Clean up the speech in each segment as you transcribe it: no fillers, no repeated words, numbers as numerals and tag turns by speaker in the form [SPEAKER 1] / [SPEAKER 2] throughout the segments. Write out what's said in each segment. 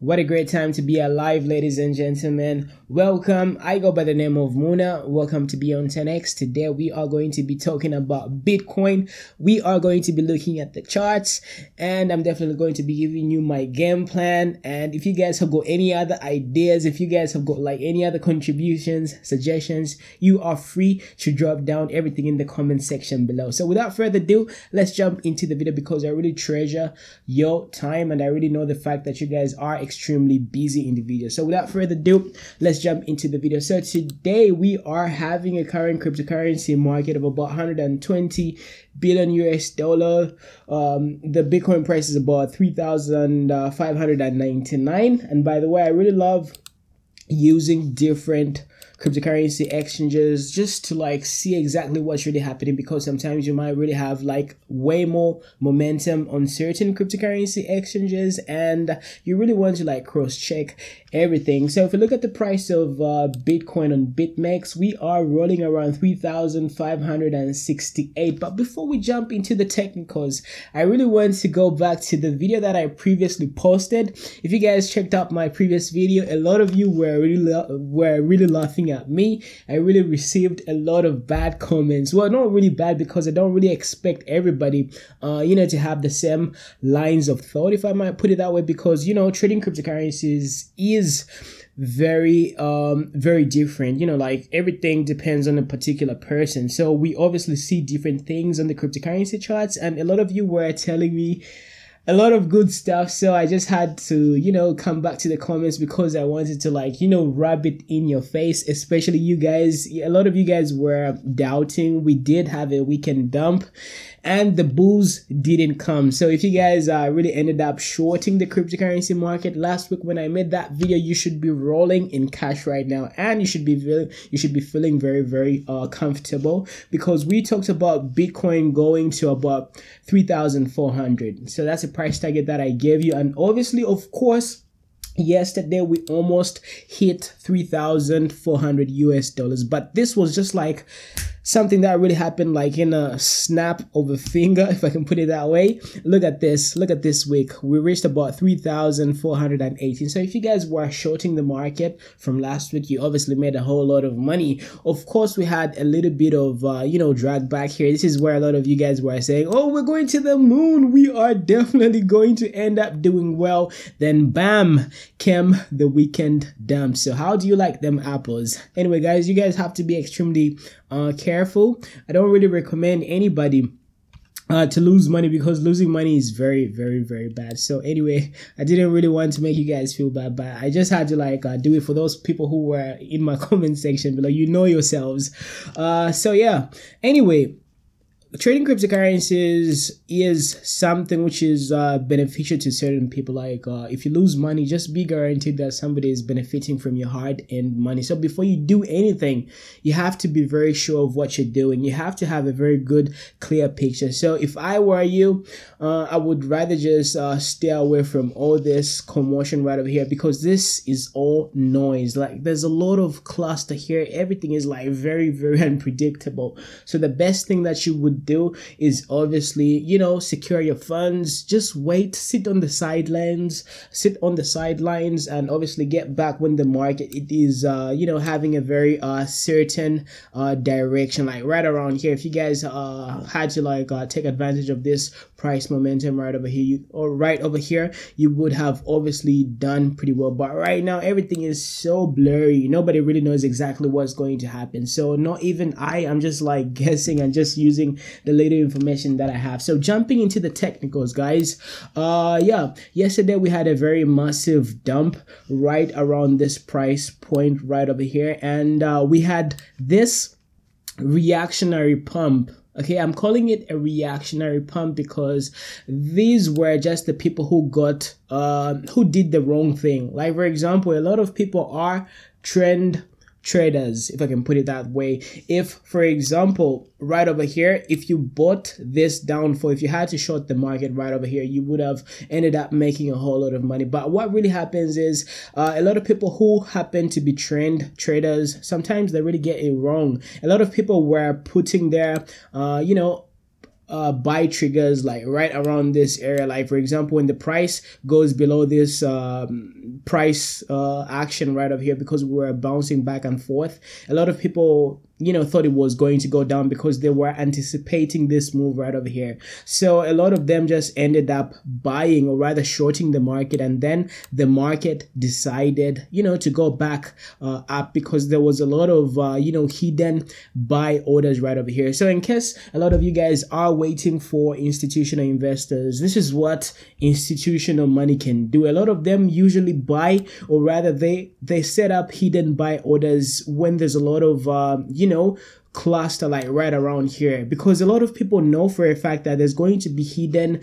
[SPEAKER 1] What a great time to be alive, ladies and gentlemen. Welcome. I go by the name of Muna. Welcome to Beyond 10X. Today we are going to be talking about Bitcoin. We are going to be looking at the charts, and I'm definitely going to be giving you my game plan. And if you guys have got any other ideas, if you guys have got like any other contributions, suggestions, you are free to drop down everything in the comment section below. So without further ado, let's jump into the video because I really treasure your time and I really know the fact that you guys are extremely busy individuals. So without further ado, let's jump into the video. So today we are having a current cryptocurrency market of about 120 billion US dollar. The Bitcoin price is about 3,599. And by the way, I really love using different cryptocurrency exchanges just to like see exactly what's really happening, because sometimes you might really have like way more momentum on certain cryptocurrency exchanges and you really want to like cross check everything. So if you look at the price of Bitcoin on BitMEX, we are rolling around 3,568. But before we jump into the technicals, I really want to go back to the video that I previously posted. If you guys checked out my previous video, a lot of you were really laughing at me. I really received a lot of bad comments. Well, not really bad, because I don't really expect everybody to have the same lines of thought, if I might put it that way, because trading cryptocurrencies is very different. Like everything depends on a particular person, so we obviously see different things on the cryptocurrency charts, and a lot of you were telling me a lot of good stuff, so I just had to come back to the comments because I wanted to rub it in your face, especially you guys. A lot of you guys were doubting. We did have a weekend dump and the bulls didn't come. So if you guys really ended up shorting the cryptocurrency market last week when I made that video, you should be rolling in cash right now, and you should be feeling very comfortable, because we talked about Bitcoin going to about 3,400. So that's a price target that I gave you, and obviously, of course, yesterday we almost hit 3,400 US dollars, but this was just like something that really happened like in a snap of a finger, if I can put it that way. Look at this week. We reached about 3,418. So if you guys were shorting the market from last week, you obviously made a whole lot of money. Of course, we had a little bit of, drag back here. This is where a lot of you guys were saying, oh, we're going to the moon. We are definitely going to end up doing well. Then bam, came the weekend dump. So how do you like them apples? Anyway, guys, you guys have to be extremely careful. I don't really recommend anybody to lose money, because losing money is very bad. So anyway, I didn't really want to make you guys feel bad, but I just had to do it for those people who were in my comment section below. You know yourselves. So yeah, anyway, trading cryptocurrencies is something which is beneficial to certain people. Like if you lose money, just be guaranteed that somebody is benefiting from your hard-earned money. So before you do anything, you have to be very sure of what you're doing. You have to have a very good, clear picture. So if I were you, I would rather just stay away from all this commotion right over here, because this is all noise. Like there's a lot of cluster here. Everything is like very unpredictable. So the best thing that you would do is obviously secure your funds. Just wait, sit on the sidelines, and obviously get back when the market is having a very certain direction, like right around here. If you guys had to take advantage of this price momentum right over here, you would have obviously done pretty well. But right now everything is so blurry, nobody really knows exactly what's going to happen. So not even I'm just like guessing and just using the little information that I have. So jumping into the technicals, guys, yesterday we had a very massive dump right around this price point right over here, and we had this reactionary pump. Okay, I'm calling it a reactionary pump because these were just the people who did the wrong thing. Like for example, a lot of people are trend traders, if I can put it that way. If, for example, right over here, if you bought this down for, if you had to short the market right over here, you would have ended up making a whole lot of money. But what really happens is a lot of people who happen to be trend traders, sometimes they really get it wrong. A lot of people were putting their buy triggers like right around this area. Like for example, when the price goes below this price action right up here, because we were bouncing back and forth, a lot of people, you know, thought it was going to go down because they were anticipating this move right over here. So a lot of them just ended up buying, or rather shorting the market, and then the market decided, you know, to go back up because there was a lot of you know, hidden buy orders right over here. So in case a lot of you guys are waiting for institutional investors, this is what institutional money can do. A lot of them usually buy, or rather they set up hidden buy orders when there's a lot of you know, cluster like right around here, because a lot of people know for a fact that there's going to be hidden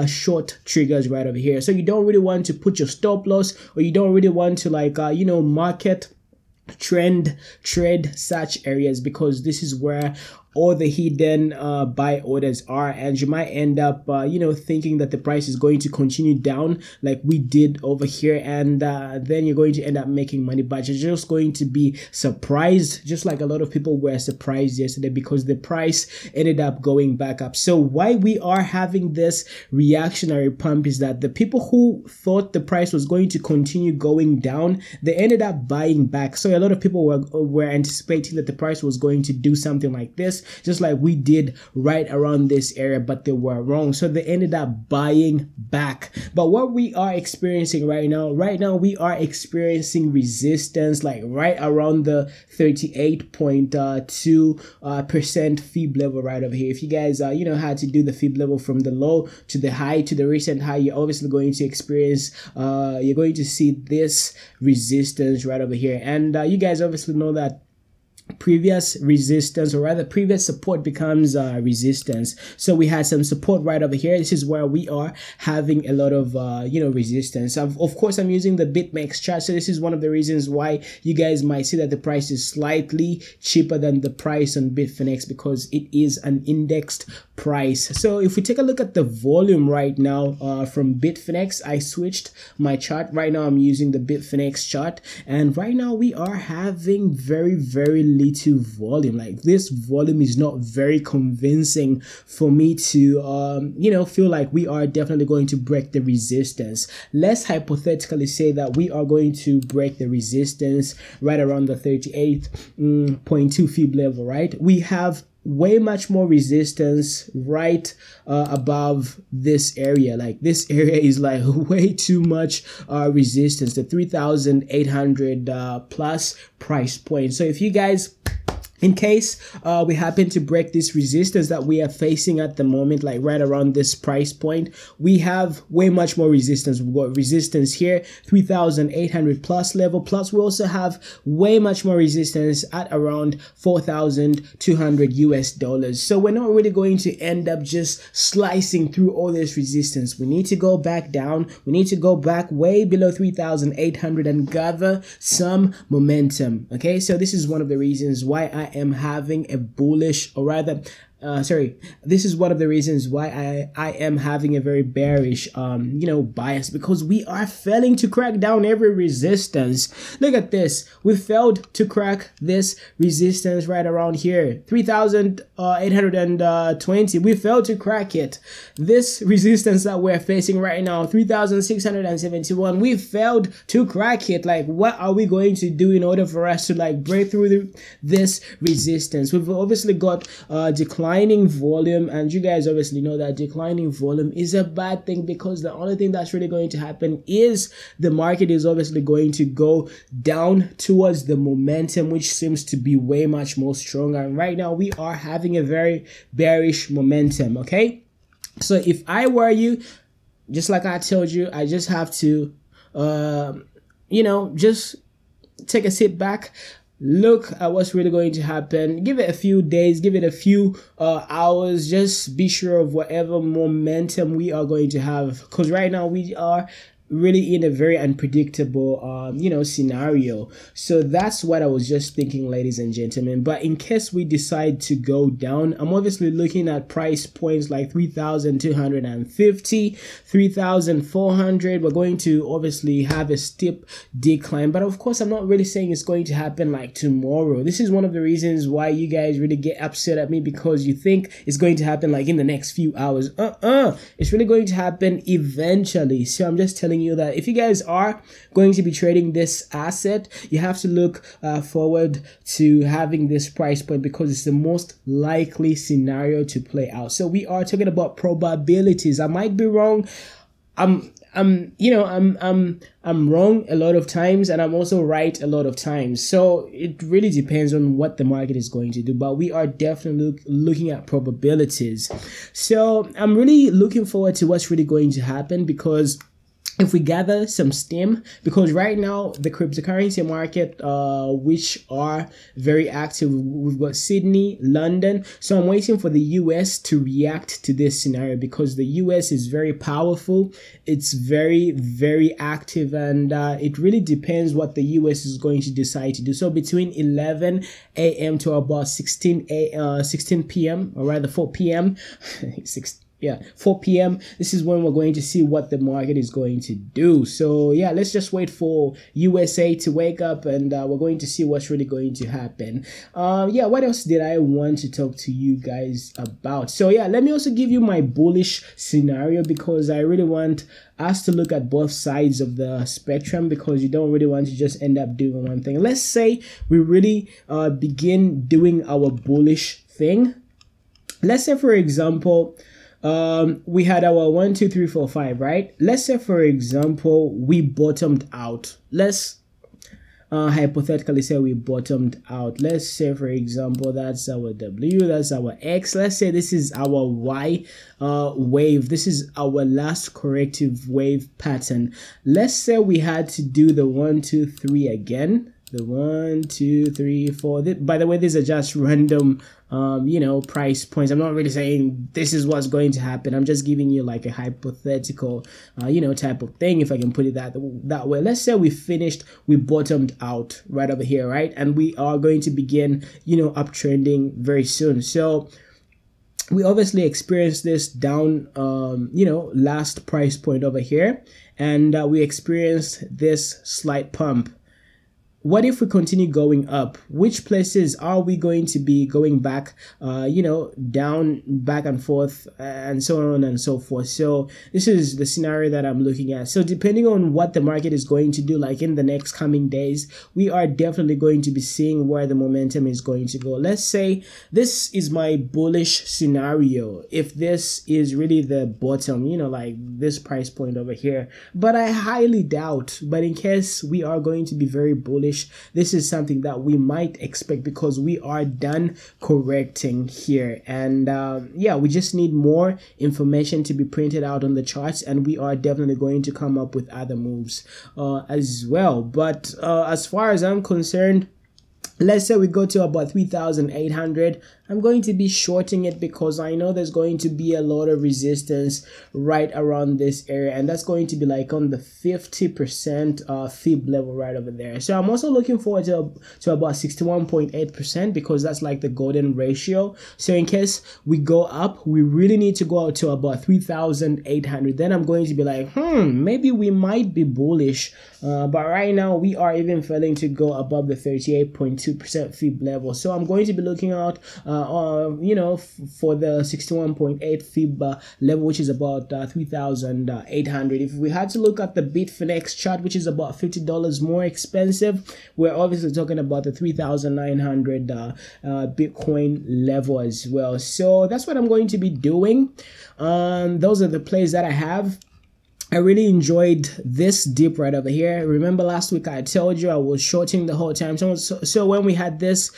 [SPEAKER 1] short triggers right over here. So you don't really want to put your stop loss, or you don't really want to like you know, market trade such areas, because this is where all the hidden buy orders are, and you might end up you know, thinking that the price is going to continue down like we did over here, and then you're going to end up making money, but you're just going to be surprised, just like a lot of people were surprised yesterday, because the price ended up going back up. So why we are having this reactionary pump is that the people who thought the price was going to continue going down, they ended up buying back. So a lot of people were anticipating that the price was going to do something like this, just like we did right around this area, but they were wrong. So they ended up buying back. But what we are experiencing right now we are experiencing resistance like right around the 38.2% fib level right over here. If you guys you know, had to do the fib level from the low to the high to the recent high, you're obviously going to experience you're going to see this resistance right over here. And you guys obviously know that previous resistance, or rather previous support, becomes resistance. So we had some support right over here. This is where we are having a lot of you know, resistance. Of course, I'm using the BitMEX chart, so this is one of the reasons why you guys might see that the price is slightly cheaper than the price on Bitfinex, because it is an indexed price. So if we take a look at the volume right now from Bitfinex, I switched my chart. Right now I'm using the Bitfinex chart, and right now we are having very little volume. Like, this volume is not very convincing for me to you know, feel like we are definitely going to break the resistance. Let's hypothetically say that we are going to break the resistance right around the 38.2 fib level, right? We have way much more resistance right above this area. Like, this area is like way too much resistance, the 3,800 plus price point. So if you guys, in case we happen to break this resistance that we are facing at the moment, like right around this price point, we have way much more resistance. We've got resistance here, 3,800 plus level, plus we also have way much more resistance at around 4,200 US dollars. So we're not really going to end up just slicing through all this resistance. We need to go back down. We need to go back way below 3,800 and gather some momentum. Okay, so this is one of the reasons why I am having a bullish, or rather this is one of the reasons why I am having a very bearish you know, bias, because we are failing to crack down every resistance. Look at this, we failed to crack this resistance right around here, 3,820. we failed to crack it. This resistance that we're facing right now, 3,671, we failed to crack it. Like, what are we going to do in order for us to like break through this resistance? We've obviously got declining volume, and you guys obviously know that declining volume is a bad thing, because the only thing that's really going to happen is the market is obviously going to go down towards the momentum, which seems to be way much more stronger, and right now we are having a very bearish momentum. Okay, so if I were you, just like I told you, I just have to you know, just take a sit back, look at what's really going to happen, give it a few days, give it a few hours, just be sure of whatever momentum we are going to have, because right now we are really in a very unpredictable scenario. So that's what I was just thinking, ladies and gentlemen. But in case we decide to go down, I'm obviously looking at price points like 3,250, 3,400. We're going to obviously have a steep decline, but of course I'm not really saying it's going to happen like tomorrow. This is one of the reasons why you guys really get upset at me, because you think it's going to happen like in the next few hours. It's really going to happen eventually. So I'm just telling you that if you guys are going to be trading this asset, you have to look forward to having this price point, because it's the most likely scenario to play out. So we are talking about probabilities. I might be wrong. I'm wrong a lot of times, and I'm also right a lot of times. So it really depends on what the market is going to do, but we are definitely looking at probabilities. So I'm really looking forward to what's really going to happen, because if we gather some steam, because right now the cryptocurrency market, which are very active, we've got Sydney, London. So I'm waiting for the US to react to this scenario, because the US is very powerful. It's very, very active, and it really depends what the US is going to decide to do. So between 11 a.m. to about 16 p.m. or rather 4 p.m. 4 p.m. This is when we're going to see what the market is going to do. So yeah, let's just wait for USA to wake up, and we're going to see what's really going to happen. What else did I want to talk to you guys about? So yeah, let me also give you my bullish scenario, because I really want us to look at both sides of the spectrum, because you don't really want to just end up doing one thing. Let's say we really begin doing our bullish thing. Let's say, for example, we had our 1, 2, 3, 4, 5, right? Let's say, for example, we bottomed out. Let's hypothetically say we bottomed out. Let's say, for example, that's our W, that's our X. Let's say this is our Y wave. This is our last corrective wave pattern. Let's say we had to do the 1, 2, 3 again. The 1, 2, 3, 4. By the way, these are just random price points. I'm not really saying this is what's going to happen. I'm just giving you like a hypothetical type of thing, if I can put it that way. Let's say we bottomed out right over here, right? And we are going to begin uptrending very soon. So we obviously experienced this down last price point over here, and we experienced this slight pump. What if we continue going up? Which places are we going to be going back, down, back and forth, and so on and so forth? So this is the scenario that I'm looking at. So depending on what the market is going to do, like in the next coming days, we are definitely going to be seeing where the momentum is going to go. Let's say this is my bullish scenario. If this is really the bottom, like this price point over here, but I highly doubt. But in case we are going to be very bullish, this is something that we might expect, because we are done correcting here, and we just need more information to be printed out on the charts, and we are definitely going to come up with other moves as well. But as far as I'm concerned, let's say we go to about 3,800. I'm going to be shorting it, because I know there's going to be a lot of resistance right around this area, and that's going to be like on the 50% fib level right over there. So I'm also looking forward to about 61.8%, because that's like the golden ratio. So in case we go up, we really need to go out to about 3,800. Then I'm going to be like, maybe we might be bullish. But right now we are even failing to go above the 38.2% fib level. So I'm going to be looking out for the 61.8 fib level, which is about 3,800. If we had to look at the Bitfinex chart, which is about $50 more expensive, we're obviously talking about the 3,900 Bitcoin level as well. So that's what I'm going to be doing. Those are the plays that I have. I really enjoyed this dip right over here. Remember last week I told you I was shorting the whole time. So when we had this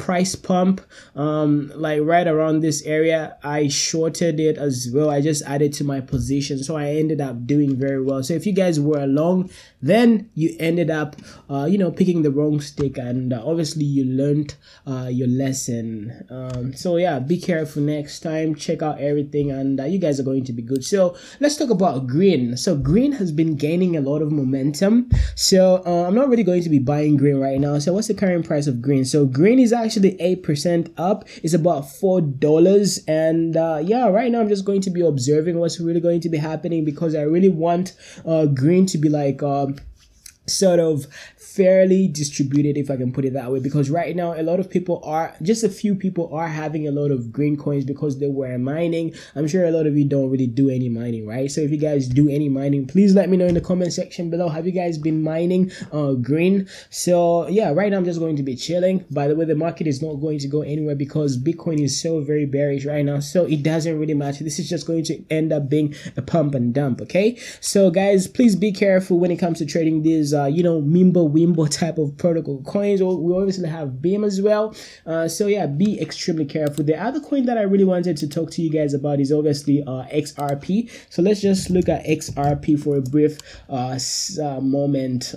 [SPEAKER 1] price pump, like right around this area, I shorted it as well. I just added to my position, so I ended up doing very well. So if you guys were along, then you ended up picking the wrong stick, and obviously you learned your lesson. So yeah, be careful next time. Check out everything, and you guys are going to be good. So let's talk about Grin. Grin. So Grin has been gaining a lot of momentum. So I'm not really going to be buying Grin right now. So what's the current price of Grin? So Grin is actually 8% up. It's about $4. And yeah, right now I'm just going to be observing what's really going to be happening, because I really want Grin to be like sort of fairly distributed, if I can put it that way, because right now a lot of people are, just a few people are having a lot of Grin coins because they were mining. I'm sure a lot of you don't really do any mining, right? So if you guys do any mining, please let me know in the comment section below. Have you guys been mining Grin? So yeah, right now I'm just going to be chilling. By the way, the market is not going to go anywhere because Bitcoin is so very bearish right now, so it doesn't really matter. This is just going to end up being a pump and dump. Okay, so guys, please be careful when it comes to trading these you know, Mimble, Wimble type of protocol coins. We obviously have Beam as well. So yeah, be extremely careful. The other coin that I really wanted to talk to you guys about is obviously XRP. So let's just look at XRP for a brief moment.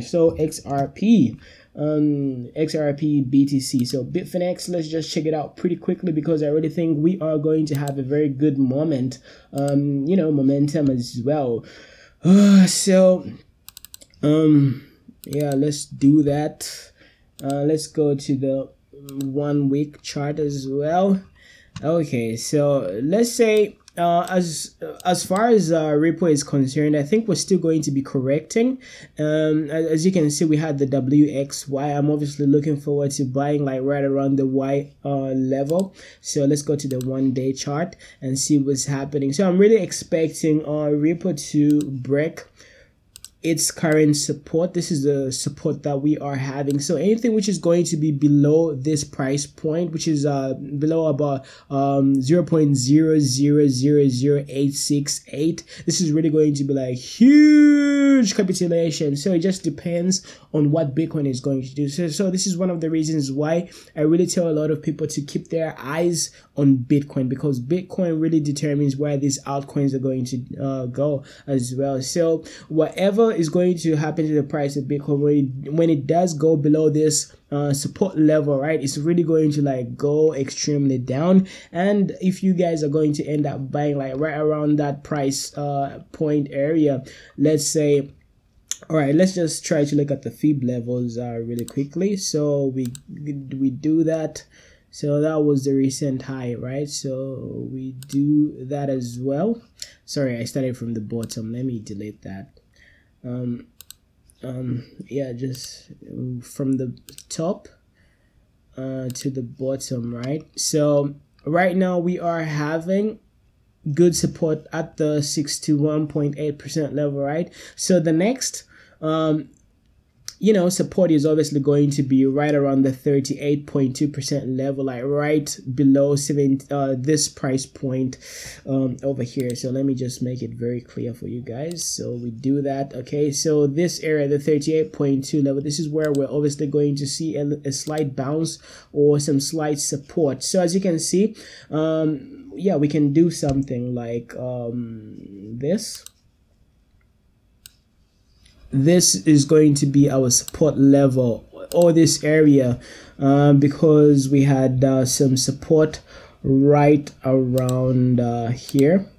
[SPEAKER 1] So XRP. XRP BTC. So Bitfinex, let's just check it out pretty quickly, because I really think we are going to have a very good moment, you know, momentum as well. So yeah, let's do that. Let's go to the 1 week chart as well. Okay, so let's say as far as Ripple is concerned, I think we're still going to be correcting. As you can see, we had the WXY. I'm obviously looking forward to buying like right around the Y level. So let's go to the 1 day chart and see what's happening. So I'm really expecting Ripple to break its current support. This is the support that we are having. So anything which is going to be below this price point, which is below about 0.0000868, this is really going to be like huge capitulation. So it just depends on what Bitcoin is going to do. So this is one of the reasons why I really tell a lot of people to keep their eyes on Bitcoin, because Bitcoin really determines where these altcoins are going to go as well. So whatever is going to happen to the price of Bitcoin, when it does go below this support level, right, it's really going to like go extremely down. And if you guys are going to end up buying like right around that price point area, let's say, all right, let's just try to look at the Fib levels really quickly. So we do that. So that was the recent high, right? So we do that as well. Sorry, I started from the bottom. Let me delete that. Yeah, just from the top to the bottom, right? So right now we are having good support at the 61.8% level, right? So the next you know, support is obviously going to be right around the 38.2% level, like right below this price point over here. So let me just make it very clear for you guys. So we do that. Okay, so this area, the 38.2 level, this is where we're obviously going to see a slight bounce or some slight support. So as you can see, yeah, we can do something like this. This is going to be our support level, or this area, because we had some support right around here.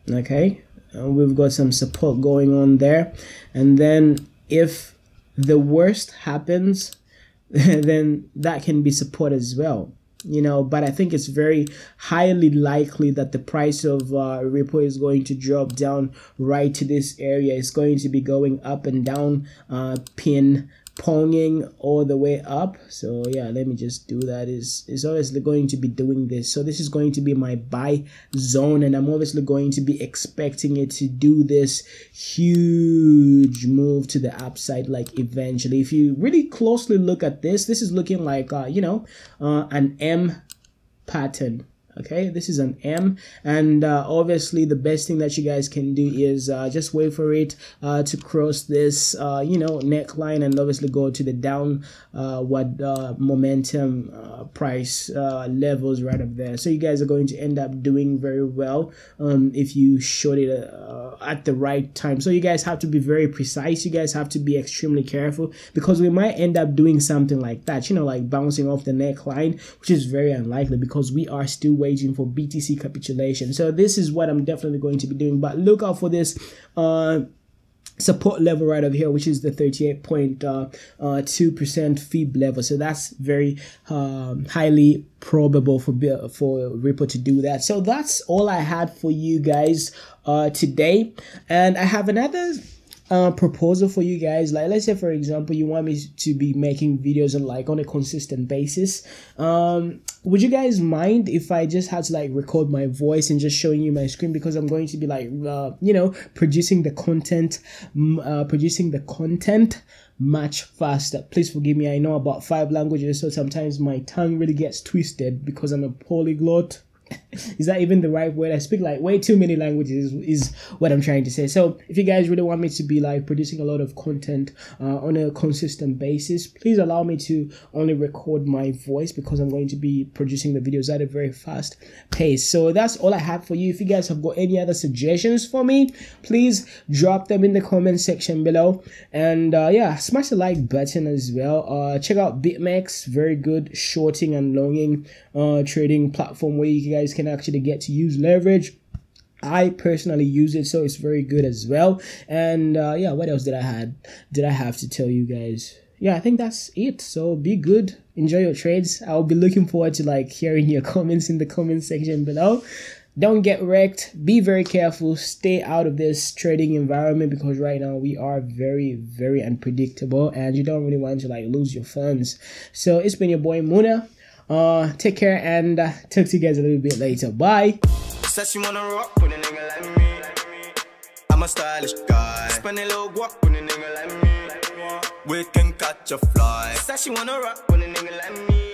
[SPEAKER 1] Okay, we've got some support going on there, and then if the worst happens, then that can be support as well, you know. But I think it's very highly likely that the price of Ripple is going to drop down right to this area. It's going to be going up and down, ponging all the way up. So yeah, let me just do that. Is obviously going to be doing this. So this is going to be my buy zone, and I'm obviously going to be expecting it to do this huge move to the upside, like eventually. If you really closely look at this, this is looking like you know, an M pattern. Okay, this is an M, and obviously the best thing that you guys can do is just wait for it to cross this you know, neckline, and obviously go to the down momentum price levels right up there. So you guys are going to end up doing very well if you short it at the right time. So you guys have to be very precise. You guys have to be extremely careful, because we might end up doing something like that, you know, like bouncing off the neckline, which is very unlikely because we are still waiting for BTC capitulation. So this is what I'm definitely going to be doing, but look out for this support level right over here, which is the 38.2% fib level. So that's very highly probable for Ripple to do that. So that's all I had for you guys today, and I have another proposal for you guys. Like, let's say for example you want me to be making videos on a consistent basis. Would you guys mind if I just had to like record my voice and just showing you my screen, because I'm going to be like producing the content much faster. Please forgive me, I know about 5 languages, so sometimes my tongue really gets twisted because I'm a polyglot. Is that even the right word? I speak like way too many languages is what I'm trying to say. So if you guys really want me to be like producing a lot of content on a consistent basis, please allow me to only record my voice, because I'm going to be producing the videos at a very fast pace. So that's all I have for you. If you guys have got any other suggestions for me, please drop them in the comment section below, and yeah, smash the like button as well. Check out BitMEX, very good shorting and longing trading platform where you guys can actually get to use leverage. I personally use it, so it's very good as well. And yeah, what else did I have to tell you guys? Yeah, I think that's it. So be good, enjoy your trades. I'll be looking forward to like hearing your comments in the comment section below. Don't get wrecked, be very careful, stay out of this trading environment, because right now we are very, very unpredictable and you don't really want to like lose your funds. So it's been your boy Muna. Take care, and talk to you guys a little bit later. Bye.
[SPEAKER 2] Says she wanna rock with a nigga like me. I'm a stylish guy. Spend a little guap with a nigga like me. We can catch a fly. Says she wanna rock with a nigga like me.